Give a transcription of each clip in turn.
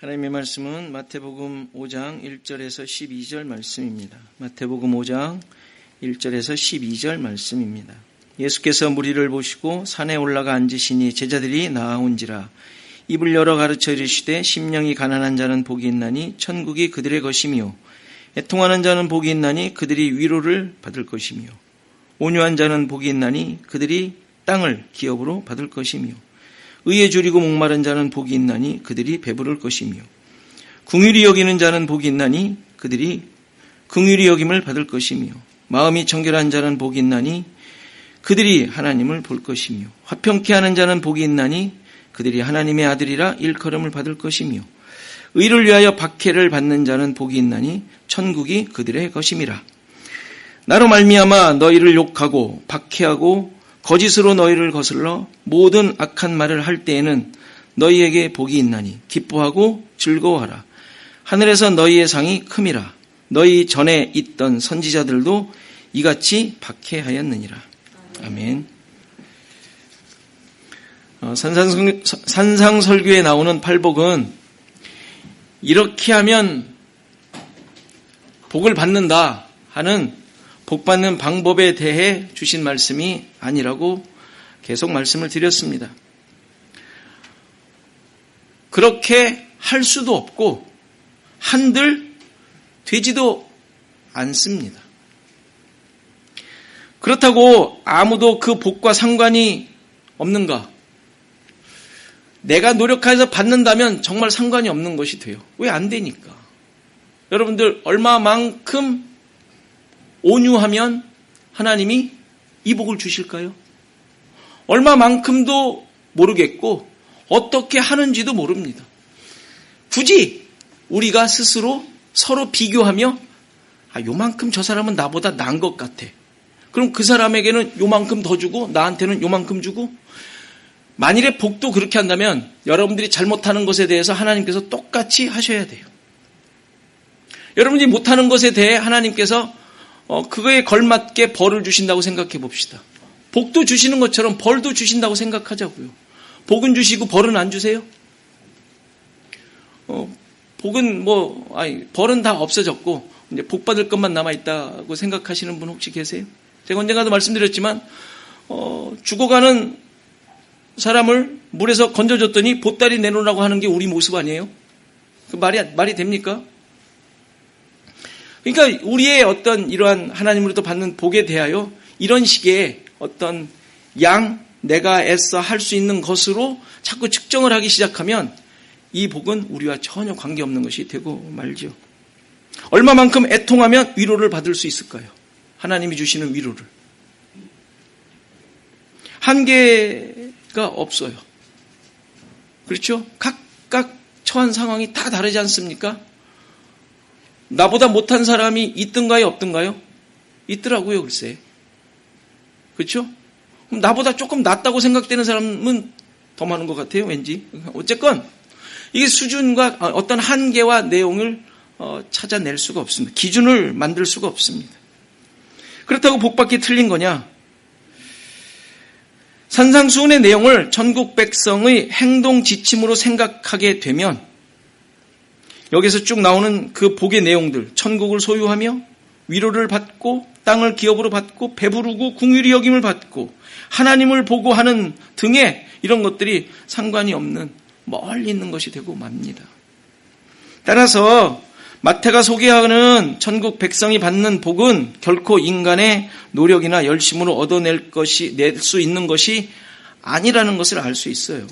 하나님의 말씀은 마태복음 5장 1절에서 12절 말씀입니다. 마태복음 5장 1절에서 12절 말씀입니다. 예수께서 무리를 보시고 산에 올라가 앉으시니 제자들이 나아온지라. 입을 열어 가르쳐 이르시되 심령이 가난한 자는 복이 있나니 천국이 그들의 것이며 애통하는 자는 복이 있나니 그들이 위로를 받을 것이며 온유한 자는 복이 있나니 그들이 땅을 기업으로 받을 것이며 의에 줄이고 목마른 자는 복이 있나니 그들이 배부를 것이며 긍휼히 여기는 자는 복이 있나니 그들이 긍휼히 여김을 받을 것이며 마음이 정결한 자는 복이 있나니 그들이 하나님을 볼 것이며 화평케 하는 자는 복이 있나니 그들이 하나님의 아들이라 일컬음을 받을 것이며 의를 위하여 박해를 받는 자는 복이 있나니 천국이 그들의 것임이라. 나로 말미암아 너희를 욕하고 박해하고 거짓으로 너희를 거슬러 모든 악한 말을 할 때에는 너희에게 복이 있나니 기뻐하고 즐거워하라. 하늘에서 너희의 상이 큼이라. 너희 전에 있던 선지자들도 이같이 박해하였느니라. 아멘. 산상설교에 나오는 팔복은 이렇게 하면 복을 받는다 하는 복받는 방법에 대해 주신 말씀이 아니라고 계속 말씀을 드렸습니다. 그렇게 할 수도 없고 한들 되지도 않습니다. 그렇다고 아무도 그 복과 상관이 없는가? 내가 노력해서 받는다면 정말 상관이 없는 것이 돼요. 왜 안 되니까? 여러분들 얼마만큼 온유하면 하나님이 이 복을 주실까요? 얼마만큼도 모르겠고 어떻게 하는지도 모릅니다. 굳이 우리가 스스로 서로 비교하며 요만큼 저 사람은 나보다 나은 것 같아. 그럼 그 사람에게는 요만큼 더 주고 나한테는 요만큼 주고 만일에 복도 그렇게 한다면 여러분들이 잘못하는 것에 대해서 하나님께서 똑같이 하셔야 돼요. 여러분들이 못하는 것에 대해 하나님께서 그거에 걸맞게 벌을 주신다고 생각해 봅시다. 복도 주시는 것처럼 벌도 주신다고 생각하자고요. 복은 주시고 벌은 안 주세요? 복은 벌은 다 없어졌고 이제 복 받을 것만 남아 있다고 생각하시는 분 혹시 계세요? 제가 언젠가도 말씀드렸지만 죽어가는 사람을 물에서 건져줬더니 보따리 내놓으라고 하는 게 우리 모습 아니에요? 그 말이 됩니까? 그러니까 우리의 어떤 이러한 하나님으로부터 받는 복에 대하여 이런 식의 어떤 내가 애써 할 수 있는 것으로 자꾸 측정을 하기 시작하면 이 복은 우리와 전혀 관계없는 것이 되고 말죠. 얼마만큼 애통하면 위로를 받을 수 있을까요? 하나님이 주시는 위로를. 한계가 없어요. 그렇죠? 각각 처한 상황이 다 다르지 않습니까? 나보다 못한 사람이 있든가요, 없든가요? 있더라고요, 글쎄. 그렇죠? 그럼 나보다 조금 낫다고 생각되는 사람은 더 많은 것 같아요, 왠지. 어쨌건 이게 수준과 어떤 한계와 내용을 찾아낼 수가 없습니다. 기준을 만들 수가 없습니다. 그렇다고 복받기 틀린 거냐? 산상수훈의 내용을 전국 백성의 행동 지침으로 생각하게 되면 여기서 쭉 나오는 그 복의 내용들, 천국을 소유하며 위로를 받고 땅을 기업으로 받고 배부르고 긍휼히 여김을 받고 하나님을 보고 하는 등의 이런 것들이 상관이 없는 멀리 있는 것이 되고 맙니다. 따라서 마태가 소개하는 천국 백성이 받는 복은 결코 인간의 노력이나 열심으로 얻어낼 낼 수 있는 것이 아니라는 것을 알 수 있어요.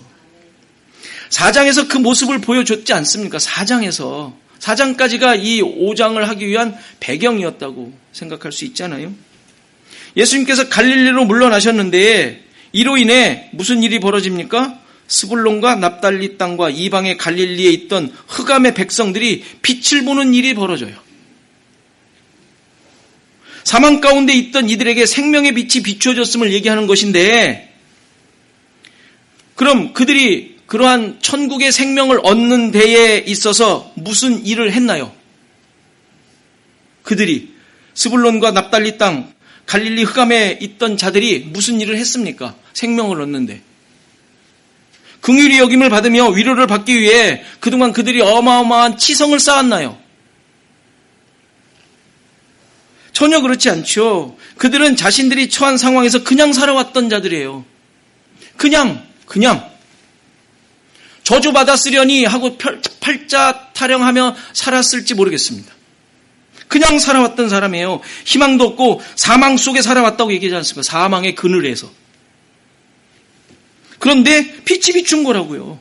4장에서 그 모습을 보여줬지 않습니까? 4장까지가 이 5장을 하기 위한 배경이었다고 생각할 수 있잖아요. 예수님께서 갈릴리로 물러나셨는데 이로 인해 무슨 일이 벌어집니까? 스불론과 납달리 땅과 이방의 갈릴리에 있던 흑암의 백성들이 빛을 보는 일이 벌어져요. 사망 가운데 있던 이들에게 생명의 빛이 비추어졌음을 얘기하는 것인데 그럼 그들이 그러한 천국의 생명을 얻는 데에 있어서 무슨 일을 했나요? 그들이 스불론과 납달리 땅 갈릴리 흑암에 있던 자들이 무슨 일을 했습니까? 생명을 얻는데. 긍휼히 여김을 받으며 위로를 받기 위해 그동안 그들이 어마어마한 치성을 쌓았나요? 전혀 그렇지 않죠. 그들은 자신들이 처한 상황에서 그냥 살아왔던 자들이에요. 그냥 저주받았으려니 하고 팔자 타령하며 살았을지 모르겠습니다. 그냥 살아왔던 사람이에요. 희망도 없고 사망 속에 살아왔다고 얘기하지 않습니까? 사망의 그늘에서. 그런데 빛이 비춘 거라고요.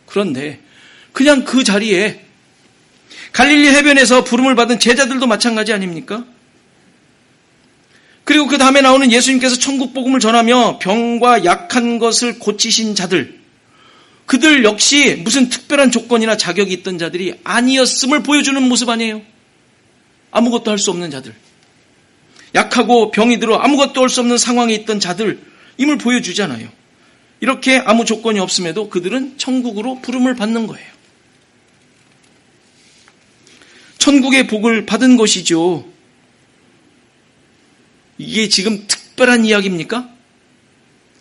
그런데 그냥 그 자리에 갈릴리 해변에서 부름을 받은 제자들도 마찬가지 아닙니까? 그리고 그 다음에 나오는 예수님께서 천국 복음을 전하며 병과 약한 것을 고치신 자들, 그들 역시 무슨 특별한 조건이나 자격이 있던 자들이 아니었음을 보여주는 모습 아니에요? 아무것도 할 수 없는 자들, 약하고 병이 들어 아무것도 할 수 없는 상황에 있던 자들임을 보여주잖아요. 이렇게 아무 조건이 없음에도 그들은 천국으로 부름을 받는 거예요. 천국의 복을 받은 것이죠. 이게 지금 특별한 이야기입니까?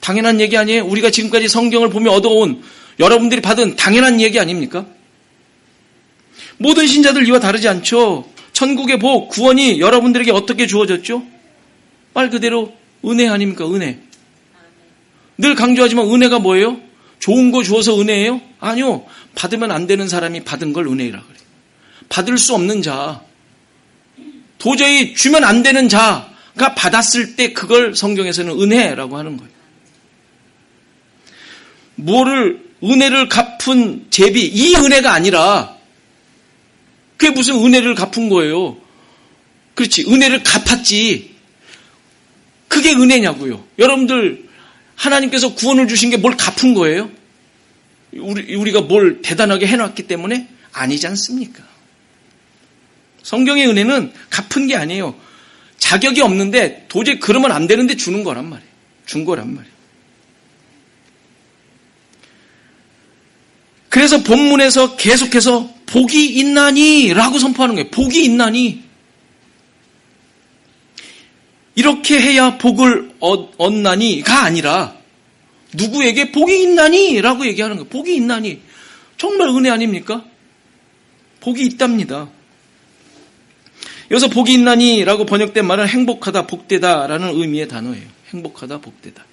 당연한 얘기 아니에요? 우리가 지금까지 성경을 보며 얻어온 여러분들이 받은 당연한 얘기 아닙니까? 모든 신자들 이와 다르지 않죠? 천국의 복, 구원이 여러분들에게 어떻게 주어졌죠? 말 그대로 은혜 아닙니까? 은혜. 늘 강조하지만 은혜가 뭐예요? 좋은 거 주어서 은혜예요? 아니요. 받으면 안 되는 사람이 받은 걸 은혜라 그래요. 받을 수 없는 자, 도저히 주면 안 되는 자가 받았을 때 그걸 성경에서는 은혜라고 하는 거예요. 은혜를 갚은 제비, 이 은혜가 아니라 그게 무슨 은혜를 갚은 거예요. 그렇지, 은혜를 갚았지. 그게 은혜냐고요. 여러분들 하나님께서 구원을 주신 게 뭘 갚은 거예요? 우리가 뭘 대단하게 해놨기 때문에? 아니지 않습니까? 성경의 은혜는 갚은 게 아니에요. 자격이 없는데 도저히 그러면 안 되는데 주는 거란 말이에요. 준 거란 말이에요. 그래서 본문에서 계속해서 복이 있나니 라고 선포하는 거예요. 복이 있나니. 이렇게 해야 복을 얻나니가 아니라 누구에게 복이 있나니 라고 얘기하는 거예요. 복이 있나니. 정말 은혜 아닙니까? 복이 있답니다. 여기서 복이 있나니 라고 번역된 말은 행복하다, 복되다 라는 의미의 단어예요. 행복하다, 복되다.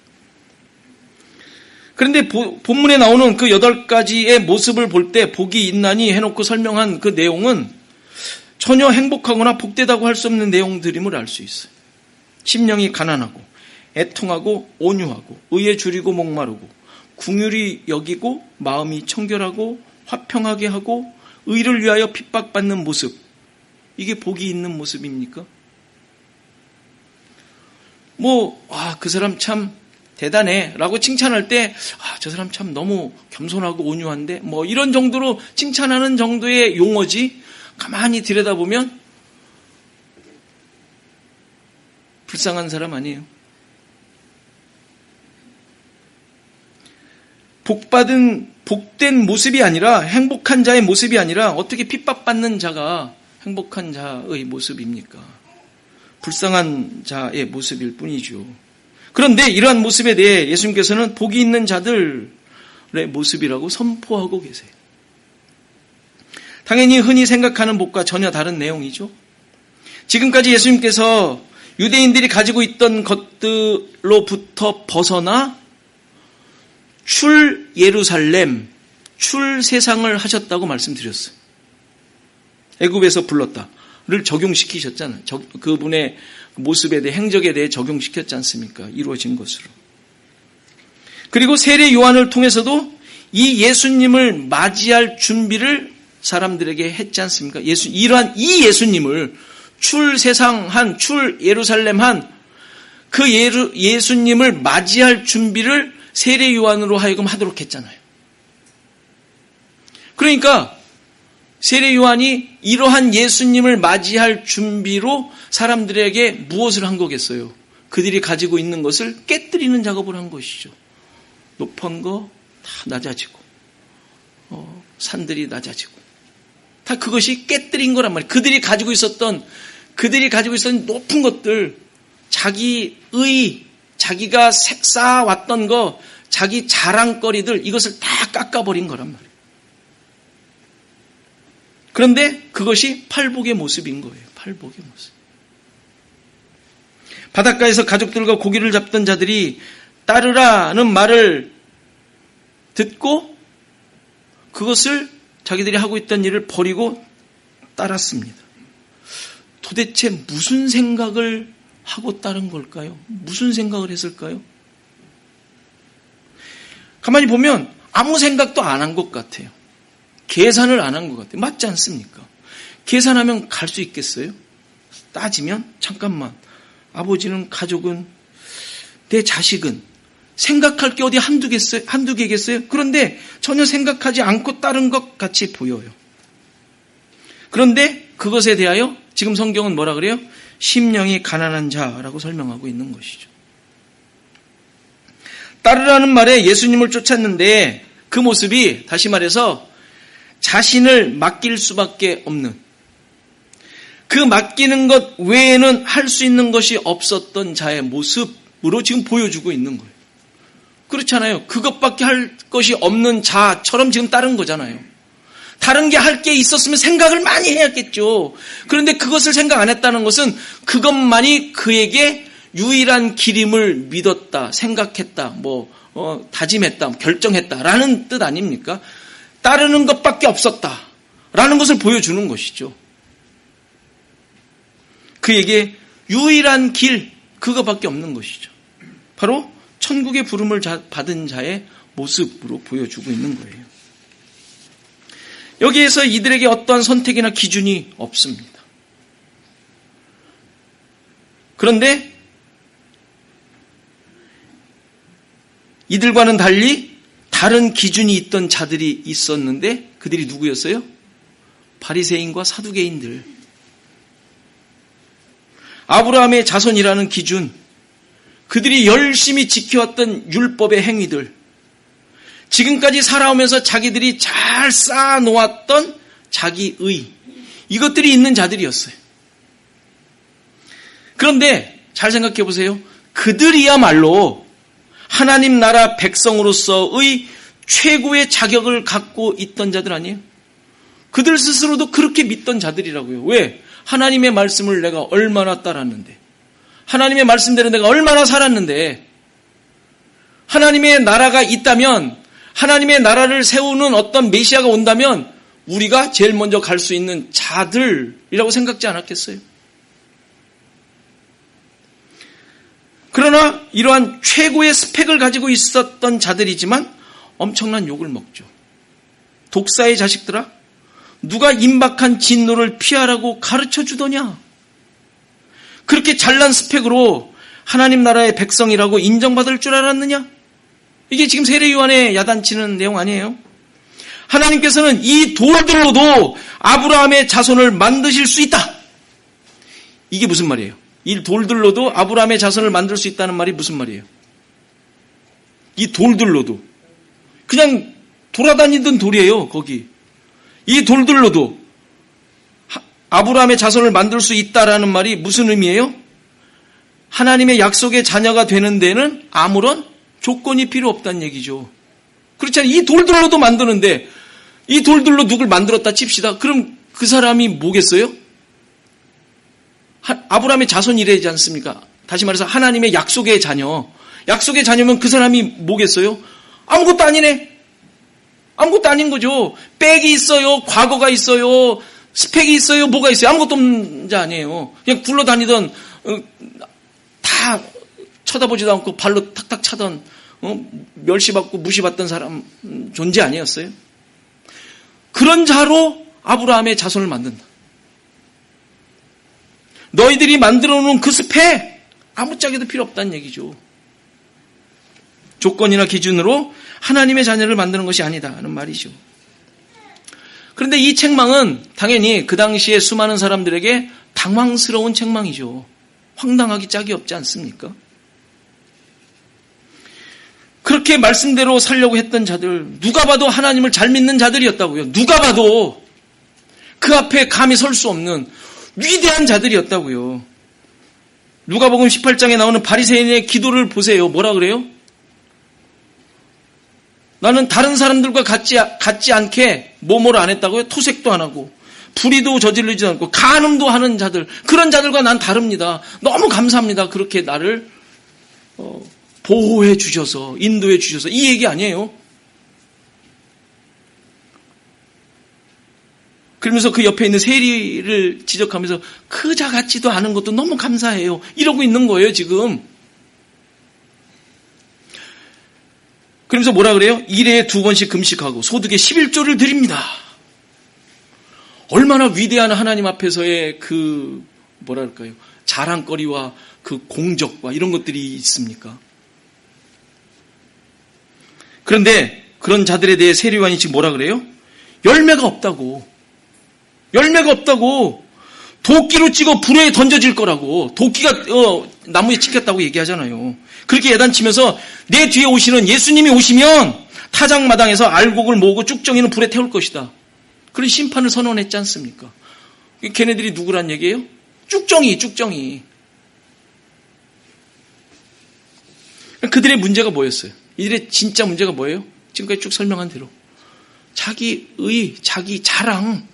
그런데 본문에 나오는 그 8가지의 모습을 볼 때 복이 있나니 해놓고 설명한 그 내용은 전혀 행복하거나 복되다고 할 수 없는 내용들임을 알 수 있어요. 심령이 가난하고 애통하고 온유하고 의에 줄이고 목마르고 긍휼히 여기고 마음이 청결하고 화평하게 하고 의를 위하여 핍박받는 모습, 이게 복이 있는 모습입니까? 그 사람 참 대단해 라고 칭찬할 때 저 사람 참 너무 겸손하고 온유한데 이런 정도로 칭찬하는 정도의 용어지, 가만히 들여다보면 불쌍한 사람 아니에요. 복된 모습이 아니라, 행복한 자의 모습이 아니라 어떻게 핍박받는 자가 행복한 자의 모습입니까? 불쌍한 자의 모습일 뿐이죠. 그런데 이러한 모습에 대해 예수님께서는 복이 있는 자들의 모습이라고 선포하고 계세요. 당연히 흔히 생각하는 복과 전혀 다른 내용이죠. 지금까지 예수님께서 유대인들이 가지고 있던 것들로부터 벗어나 출 예루살렘, 출 세상을 하셨다고 말씀드렸어요. 애굽에서 불렀다를 적용시키셨잖아요. 그분의 모습에 대해, 행적에 대해 적용시켰지 않습니까? 이루어진 것으로. 그리고 세례 요한을 통해서도 이 예수님을 맞이할 준비를 사람들에게 했지 않습니까? 이러한 이 예수님을 출 세상 한, 출 예루살렘 한 그 예수님을 맞이할 준비를 세례 요한으로 하여금 하도록 했잖아요. 그러니까 세례 요한이 이러한 예수님을 맞이할 준비로 사람들에게 무엇을 한 거겠어요? 그들이 가지고 있는 것을 깨뜨리는 작업을 한 것이죠. 높은 거 다 낮아지고, 산들이 낮아지고, 다 그것이 깨뜨린 거란 말이에요. 그들이 가지고 있었던 높은 것들, 자기가 쌓아왔던 거, 자기 자랑거리들 이것을 다 깎아버린 거란 말이에요. 그런데 그것이 팔복의 모습인 거예요. 팔복의 모습. 바닷가에서 가족들과 고기를 잡던 자들이 따르라는 말을 듣고 그것을 자기들이 하고 있던 일을 버리고 따랐습니다. 도대체 무슨 생각을 하고 따른 걸까요? 무슨 생각을 했을까요? 가만히 보면 아무 생각도 안 한 것 같아요. 계산을 안 한 것 같아요. 맞지 않습니까? 계산하면 갈 수 있겠어요? 따지면 잠깐만, 아버지는, 가족은, 내 자식은 생각할 게 어디 한두 개겠어요? 그런데 전혀 생각하지 않고 따른 것 같이 보여요. 그런데 그것에 대하여 지금 성경은 뭐라 그래요? 심령이 가난한 자라고 설명하고 있는 것이죠. 따르라는 말에 예수님을 쫓았는데 그 모습이 다시 말해서 자신을 맡길 수밖에 없는, 그 맡기는 것 외에는 할 수 있는 것이 없었던 자의 모습으로 지금 보여주고 있는 거예요. 그렇잖아요. 그것밖에 할 것이 없는 자처럼 지금 따른 거잖아요. 다른 게 할 게 있었으면 생각을 많이 해야겠죠. 그런데 그것을 생각 안 했다는 것은 그것만이 그에게 유일한 길임을 믿었다, 생각했다, 다짐했다, 결정했다라는 뜻 아닙니까? 따르는 것밖에 없었다라는 것을 보여주는 것이죠. 그에게 유일한 길, 그거밖에 없는 것이죠. 바로 천국의 부름을 받은 자의 모습으로 보여주고 있는 거예요. 여기에서 이들에게 어떠한 선택이나 기준이 없습니다. 그런데 이들과는 달리 다른 기준이 있던 자들이 있었는데 그들이 누구였어요? 바리새인과 사두개인들. 아브라함의 자손이라는 기준, 그들이 열심히 지켜왔던 율법의 행위들, 지금까지 살아오면서 자기들이 잘 쌓아놓았던 자기의, 이것들이 있는 자들이었어요. 그런데 잘 생각해 보세요. 그들이야말로 하나님 나라 백성으로서의 최고의 자격을 갖고 있던 자들 아니에요? 그들 스스로도 그렇게 믿던 자들이라고요. 왜? 하나님의 말씀을 내가 얼마나 따랐는데, 하나님의 말씀대로 내가 얼마나 살았는데, 하나님의 나라가 있다면, 하나님의 나라를 세우는 어떤 메시아가 온다면 우리가 제일 먼저 갈 수 있는 자들이라고 생각지 않았겠어요? 그러나 이러한 최고의 스펙을 가지고 있었던 자들이지만 엄청난 욕을 먹죠. 독사의 자식들아, 누가 임박한 진노를 피하라고 가르쳐 주더냐? 그렇게 잘난 스펙으로 하나님 나라의 백성이라고 인정받을 줄 알았느냐? 이게 지금 세례요한에 야단치는 내용 아니에요? 하나님께서는 이 돌들로도 아브라함의 자손을 만드실 수 있다. 이게 무슨 말이에요? 이 돌들로도 아브라함의 자손을 만들 수 있다는 말이 무슨 말이에요? 이 돌들로도. 그냥 돌아다니던 돌이에요, 거기. 이 돌들로도 아브라함의 자손을 만들 수 있다라는 말이 무슨 의미예요? 하나님의 약속의 자녀가 되는 데는 아무런 조건이 필요 없다는 얘기죠. 그렇잖아요. 이 돌들로도 만드는데, 이 돌들로 누굴 만들었다 칩시다. 그럼 그 사람이 뭐겠어요? 아브라함의 자손이래지 않습니까? 다시 말해서 하나님의 약속의 자녀. 약속의 자녀면 그 사람이 뭐겠어요? 아무것도 아니네. 아무것도 아닌 거죠. 백이 있어요. 과거가 있어요. 스펙이 있어요. 뭐가 있어요. 아무것도 없는 자 아니에요. 그냥 굴러다니던, 다 쳐다보지도 않고 발로 탁탁 차던, 멸시받고 무시받던 사람 존재 아니었어요? 그런 자로 아브라함의 자손을 만든다. 너희들이 만들어 놓은 그 스펙 아무짝에도 필요 없다는 얘기죠. 조건이나 기준으로 하나님의 자녀를 만드는 것이 아니다는 말이죠. 그런데 이 책망은 당연히 그 당시에 수많은 사람들에게 당황스러운 책망이죠. 황당하기 짝이 없지 않습니까? 그렇게 말씀대로 살려고 했던 자들, 누가 봐도 하나님을 잘 믿는 자들이었다고요. 누가 봐도 그 앞에 감히 설 수 없는 위대한 자들이었다고요. 누가복음 18장에 나오는 바리새인의 기도를 보세요. 뭐라 그래요? 나는 다른 사람들과 같지 않게 뭐뭐를 안 했다고요? 토색도 안 하고 불의도 저지르지 않고 간음도 하는 자들, 그런 자들과 난 다릅니다. 너무 감사합니다. 그렇게 나를 보호해 주셔서, 인도해 주셔서. 이 얘기 아니에요. 그러면서 그 옆에 있는 세리를 지적하면서 그자 같지도 않은 것도 너무 감사해요. 이러고 있는 거예요, 지금. 그러면서 뭐라 그래요? 일에 2번씩 금식하고 소득의 11조를 드립니다. 얼마나 위대한 하나님 앞에서의 그 뭐랄까요? 자랑거리와 그 공적과 이런 것들이 있습니까? 그런데 그런 자들에 대해 세리관이 지금 뭐라 그래요? 열매가 없다고. 열매가 없다고. 도끼로 찍어 불에 던져질 거라고. 도끼가 나무에 찍혔다고 얘기하잖아요. 그렇게 예단치면서 내 뒤에 오시는 예수님이 오시면 타작마당에서 알곡을 모으고 쭉정이는 불에 태울 것이다. 그런 심판을 선언했지 않습니까? 걔네들이 누구란 얘기예요? 쭉정이. 그들의 문제가 뭐였어요? 이들의 진짜 문제가 뭐예요? 지금까지 쭉 설명한 대로. 자기의, 자기 자랑,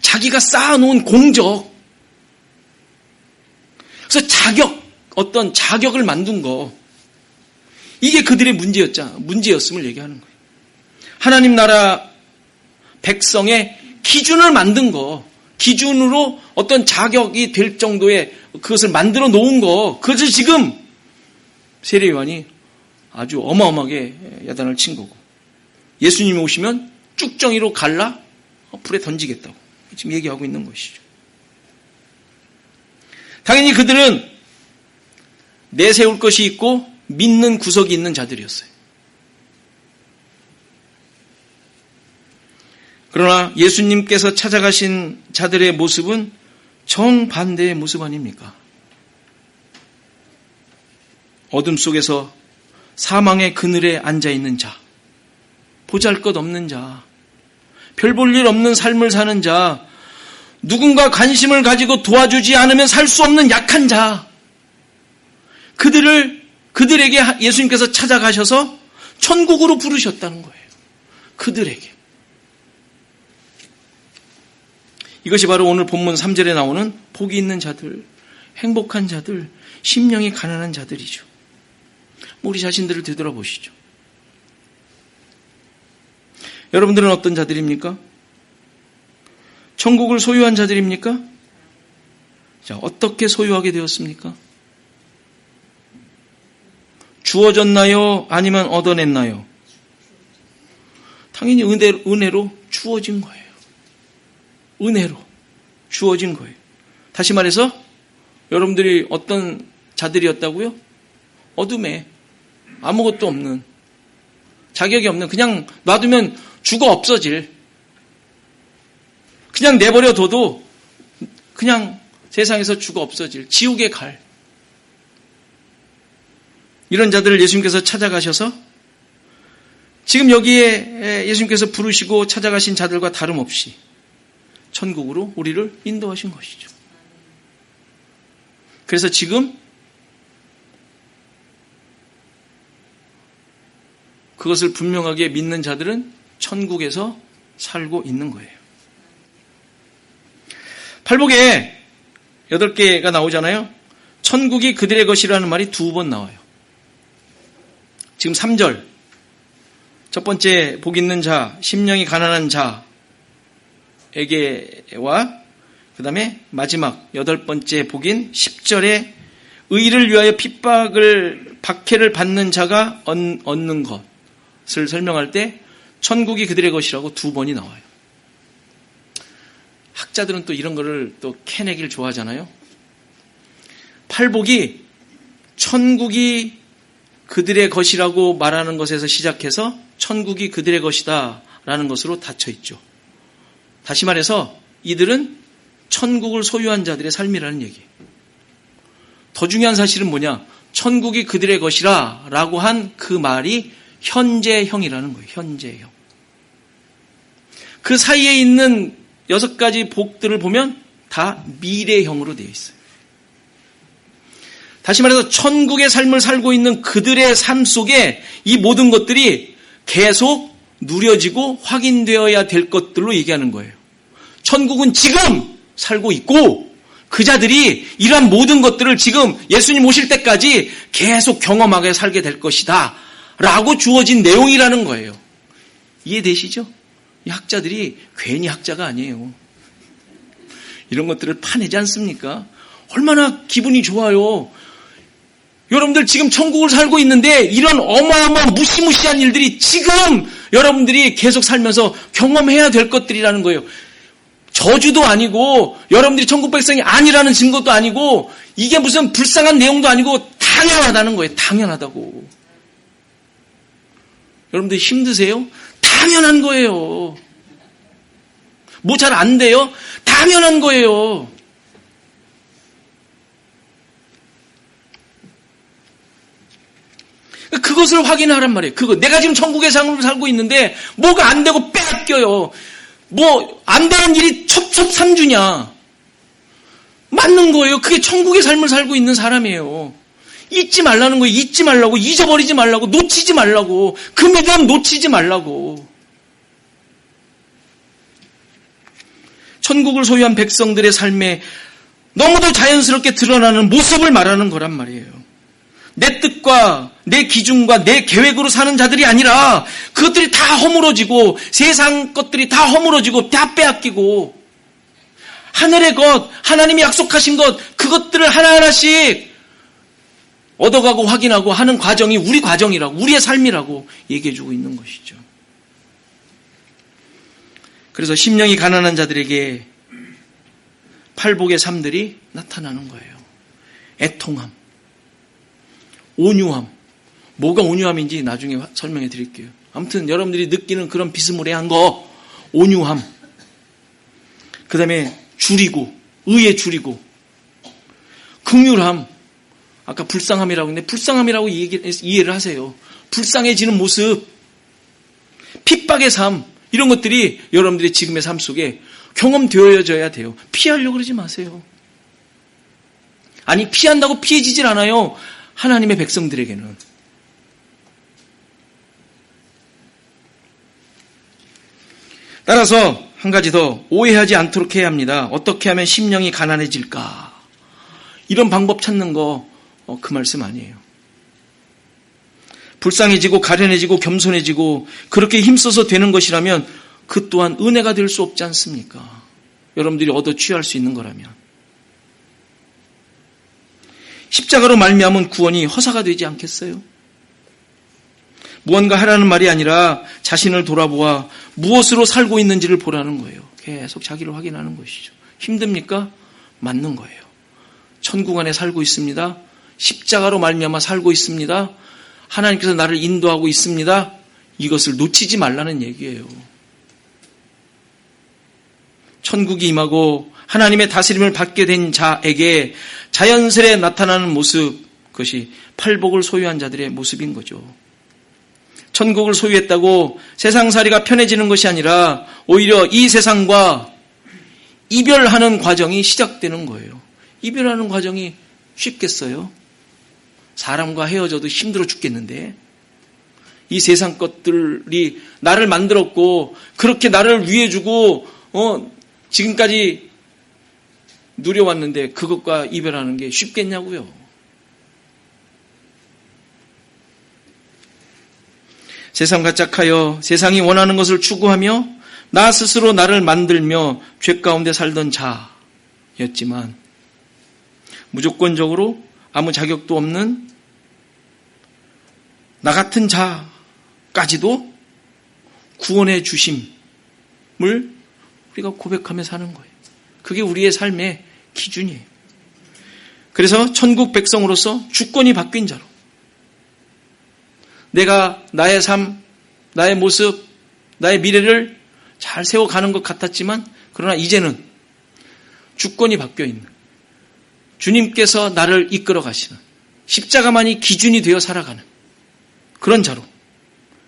자기가 쌓아놓은 공적, 그래서 어떤 자격을 만든 거, 이게 그들의 문제였음을 얘기하는 거예요. 하나님 나라 백성의 기준을 만든 거, 기준으로 어떤 자격이 될 정도의 그것을 만들어 놓은 거, 그것을 지금 세례요한이 아주 어마어마하게 야단을 친 거고, 예수님이 오시면 쭉정이로 갈라 불에 던지겠다고 지금 얘기하고 있는 것이죠. 당연히 그들은 내세울 것이 있고 믿는 구석이 있는 자들이었어요. 그러나 예수님께서 찾아가신 자들의 모습은 정반대의 모습 아닙니까? 어둠 속에서 사망의 그늘에 앉아있는 자, 보잘것없는 자, 별 볼 일 없는 삶을 사는 자, 누군가 관심을 가지고 도와주지 않으면 살 수 없는 약한 자, 그들에게 예수님께서 찾아가셔서 천국으로 부르셨다는 거예요. 그들에게. 이것이 바로 오늘 본문 3절에 나오는 복이 있는 자들, 행복한 자들, 심령이 가난한 자들이죠. 우리 자신들을 되돌아보시죠. 여러분들은 어떤 자들입니까? 천국을 소유한 자들입니까? 자, 어떻게 소유하게 되었습니까? 주어졌나요? 아니면 얻어냈나요? 당연히 은혜로 주어진 거예요. 은혜로 주어진 거예요. 다시 말해서 여러분들이 어떤 자들이었다고요? 어둠에 아무것도 없는, 자격이 없는, 그냥 놔두면 죽어 없어질, 그냥 내버려둬도 그냥 세상에서 죽어 없어질, 지옥에 갈, 이런 자들을 예수님께서 찾아가셔서 지금 여기에 예수님께서 부르시고 찾아가신 자들과 다름없이 천국으로 우리를 인도하신 것이죠. 그래서 지금 그것을 분명하게 믿는 자들은 천국에서 살고 있는 거예요. 팔복에 8개가 나오잖아요. 천국이 그들의 것이라는 말이 2번 나와요. 지금 3절, 첫 번째 복 있는 자, 심령이 가난한 자에게와 그 다음에 마지막 8번째 복인 10절에 의를 위하여 박해를 받는 자가 얻는 것을 설명할 때 천국이 그들의 것이라고 2번이 나와요. 학자들은 또 이런 거를 또 캐내기를 좋아하잖아요. 팔복이 천국이 그들의 것이라고 말하는 것에서 시작해서 천국이 그들의 것이다 라는 것으로 닫혀 있죠. 다시 말해서 이들은 천국을 소유한 자들의 삶이라는 얘기예요. 더 중요한 사실은 뭐냐? 천국이 그들의 것이라 라고 한 그 말이 현재형이라는 거예요. 현재형. 그 사이에 있는 6가지 복들을 보면 다 미래형으로 되어 있어요. 다시 말해서 천국의 삶을 살고 있는 그들의 삶 속에 이 모든 것들이 계속 누려지고 확인되어야 될 것들로 얘기하는 거예요. 천국은 지금 살고 있고 그 자들이 이러한 모든 것들을 지금 예수님 오실 때까지 계속 경험하게 살게 될 것이다 라고 주어진 내용이라는 거예요. 이해되시죠? 이 학자들이 괜히 학자가 아니에요. 이런 것들을 파내지 않습니까? 얼마나 기분이 좋아요. 여러분들 지금 천국을 살고 있는데 이런 어마어마한 무시무시한 일들이 지금 여러분들이 계속 살면서 경험해야 될 것들이라는 거예요. 저주도 아니고 여러분들이 천국 백성이 아니라는 증거도 아니고 이게 무슨 불쌍한 내용도 아니고 당연하다는 거예요. 당연하다고. 여러분들 힘드세요? 당연한 거예요. 뭐 잘 안 돼요? 당연한 거예요. 그것을 확인하란 말이에요. 그거 내가 지금 천국의 삶을 살고 있는데 뭐가 안 되고 빼앗겨요. 뭐 안 되는 일이 첩첩산주냐. 맞는 거예요. 그게 천국의 삶을 살고 있는 사람이에요. 잊지 말라는 거예요. 잊지 말라고. 잊어버리지 말라고. 놓치지 말라고. 그 믿음 놓치지 말라고. 천국을 소유한 백성들의 삶에 너무도 자연스럽게 드러나는 모습을 말하는 거란 말이에요. 내 뜻과 내 기준과 내 계획으로 사는 자들이 아니라 그것들이 다 허물어지고 세상 것들이 다 허물어지고 다 빼앗기고 하늘의 것, 하나님이 약속하신 것 그것들을 하나하나씩 얻어가고 확인하고 하는 과정이 우리 과정이라고 우리의 삶이라고 얘기해주고 있는 것이죠. 그래서 심령이 가난한 자들에게 팔복의 삶들이 나타나는 거예요. 애통함, 온유함. 뭐가 온유함인지 나중에 설명해 드릴게요. 아무튼 여러분들이 느끼는 그런 비스무리한 거, 온유함. 그 다음에 줄이고, 의에 줄이고, 긍휼함. 아까 불쌍함이라고 했는데 불쌍함이라고 이해를 하세요. 불쌍해지는 모습, 핍박의 삶, 이런 것들이 여러분들의 지금의 삶 속에 경험되어져야 돼요. 피하려고 그러지 마세요. 아니, 피한다고 피해지질 않아요. 하나님의 백성들에게는. 따라서 한 가지 더 오해하지 않도록 해야 합니다. 어떻게 하면 심령이 가난해질까? 이런 방법 찾는 거 그 말씀 아니에요. 불쌍해지고 가련해지고 겸손해지고 그렇게 힘써서 되는 것이라면 그 또한 은혜가 될 수 없지 않습니까? 여러분들이 얻어 취할 수 있는 거라면. 십자가로 말미암은 구원이 허사가 되지 않겠어요? 무언가 하라는 말이 아니라 자신을 돌아보아 무엇으로 살고 있는지를 보라는 거예요. 계속 자기를 확인하는 것이죠. 힘듭니까? 맞는 거예요. 천국 안에 살고 있습니다. 십자가로 말미암아 살고 있습니다. 하나님께서 나를 인도하고 있습니다. 이것을 놓치지 말라는 얘기예요. 천국이 임하고 하나님의 다스림을 받게 된 자에게 자연스레 나타나는 모습, 그것이 팔복을 소유한 자들의 모습인 거죠. 천국을 소유했다고 세상살이가 편해지는 것이 아니라 오히려 이 세상과 이별하는 과정이 시작되는 거예요. 이별하는 과정이 쉽겠어요? 사람과 헤어져도 힘들어 죽겠는데 이 세상 것들이 나를 만들었고 그렇게 나를 위해주고 지금까지 누려왔는데 그것과 이별하는 게 쉽겠냐고요. 세상과 짝하여 세상이 원하는 것을 추구하며 나 스스로 나를 만들며 죄 가운데 살던 자였지만 무조건적으로 아무 자격도 없는 나 같은 자까지도 구원해 주심을 우리가 고백하며 사는 거예요. 그게 우리의 삶의 기준이에요. 그래서 천국 백성으로서 주권이 바뀐 자로 내가 나의 삶, 나의 모습, 나의 미래를 잘 세워가는 것 같았지만 그러나 이제는 주권이 바뀌어 있는 주님께서 나를 이끌어 가시는 십자가만이 기준이 되어 살아가는 그런 자로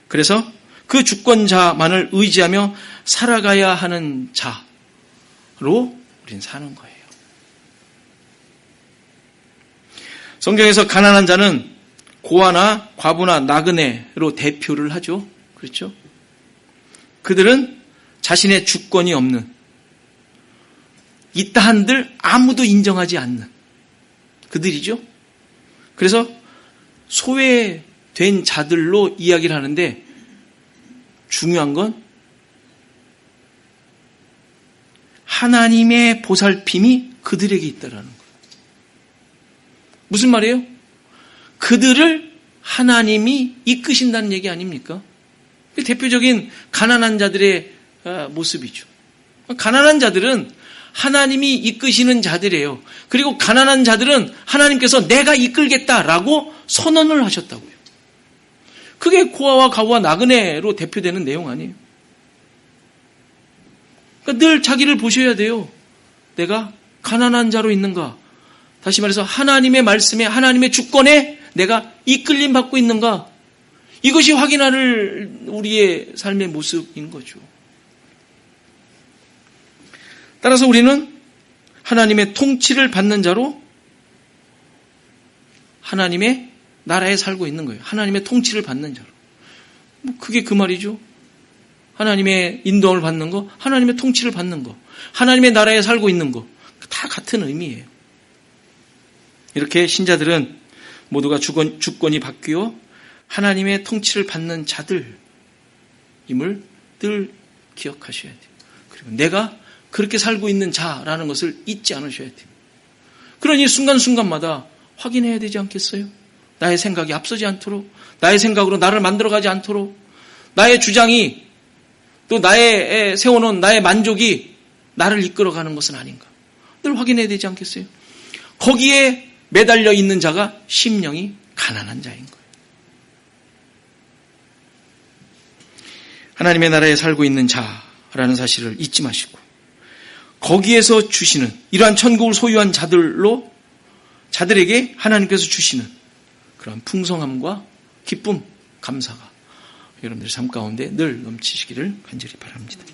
그래서 그 주권자만을 의지하며 살아가야 하는 자로 우린 사는 거예요. 성경에서 가난한 자는 고아나 과부나 나그네로 대표를 하죠. 그렇죠? 그들은 자신의 주권이 없는, 있다 한들 아무도 인정하지 않는 그들이죠. 그래서 소외된 자들로 이야기를 하는데 중요한 건 하나님의 보살핌이 그들에게 있다라는 거예요. 무슨 말이에요? 그들을 하나님이 이끄신다는 얘기 아닙니까? 대표적인 가난한 자들의 모습이죠. 가난한 자들은 하나님이 이끄시는 자들이에요. 그리고 가난한 자들은 하나님께서 내가 이끌겠다라고 선언을 하셨다고요. 그게 고아와 가부와 나그네로 대표되는 내용 아니에요. 그러니까 늘 자기를 보셔야 돼요. 내가 가난한 자로 있는가? 다시 말해서 하나님의 말씀에, 하나님의 주권에 내가 이끌림 받고 있는가? 이것이 확인할 우리의 삶의 모습인 거죠. 따라서 우리는 하나님의 통치를 받는 자로 하나님의 나라에 살고 있는 거예요. 하나님의 통치를 받는 자로. 그게 그 말이죠. 하나님의 인도함을 받는 거, 하나님의 통치를 받는 거, 하나님의 나라에 살고 있는 거, 다 같은 의미예요. 이렇게 신자들은 모두가 주권이 바뀌어 하나님의 통치를 받는 자들임을 늘 기억하셔야 돼요. 그리고 내가 그렇게 살고 있는 자라는 것을 잊지 않으셔야 돼요. 그러니 순간순간마다 확인해야 되지 않겠어요? 나의 생각이 앞서지 않도록, 나의 생각으로 나를 만들어가지 않도록, 나의 주장이 또 나의 세워놓은 나의 만족이 나를 이끌어가는 것은 아닌가. 늘 확인해야 되지 않겠어요? 거기에 매달려 있는 자가 심령이 가난한 자인 거예요. 하나님의 나라에 살고 있는 자라는 사실을 잊지 마시고 거기에서 주시는 이러한 천국을 소유한 자들에게 하나님께서 주시는 그런 풍성함과 기쁨, 감사가 여러분들 삶 가운데 늘 넘치시기를 간절히 바랍니다.